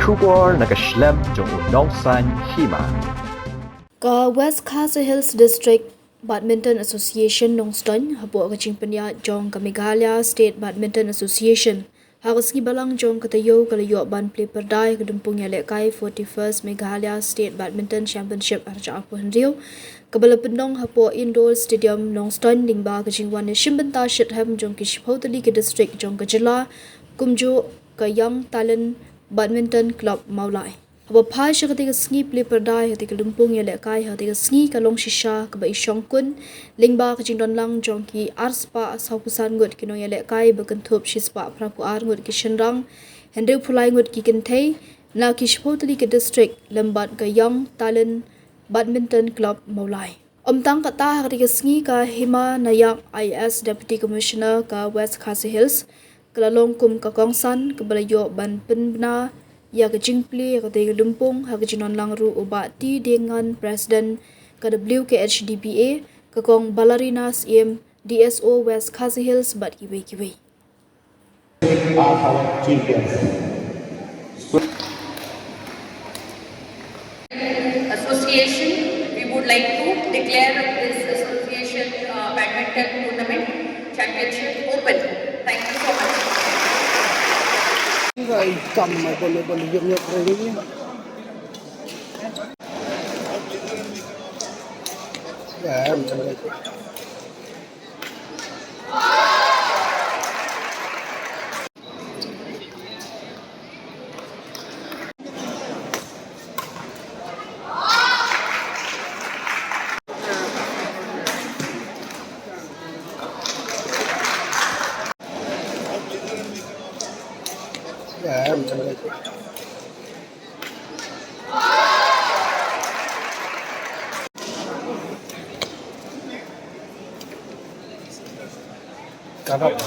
Shubor nakaslem jong unongsan Hima. Ka West Khasi Hills District Badminton Association Nongston hapo kaching panya jong ka Meghalaya State Badminton Association hagas balang jong katayo kalayo ban play perdai kedumpung ya lekai 41st Meghalaya State Badminton Championship arja aku henrio kabala pendong hapo indoor stadium Nongston lingba kaching wan shimbenta shitham jong ki Tylli ke district jong ka jila kumjo ka young talent badminton club maulai Aba phai sha kati sngi play perdai hati lumpung ya lekai hati sngi kalong shisha ka bai shongkun lingba ka jingdon lang jongki arspa saukusan ngut kino ya lekai bakentup shispa prapu ar ngut ki shenrang hende phulai ngut ki kinthei na ki shpotli ke district lambat ka young talent badminton club maulai Omtang kata hati sngi ka Hima nayak IS deputy commissioner ka West Khasi Hills kalalong kum ka kongsan ka balayo ban penbna ya ke jingpli ka te lumpung ha ke jinon langru uba ti dengan president ka WKHDPA ka kong ballerinas DSO West Khasi Hills bat kiwe our champions. Association, we would like to declare this association badminton tournament championship open. Thank you so much. Rồi cầm mà boleh nyok ini. Ya, macam itu. Ya, macam itu. Kapag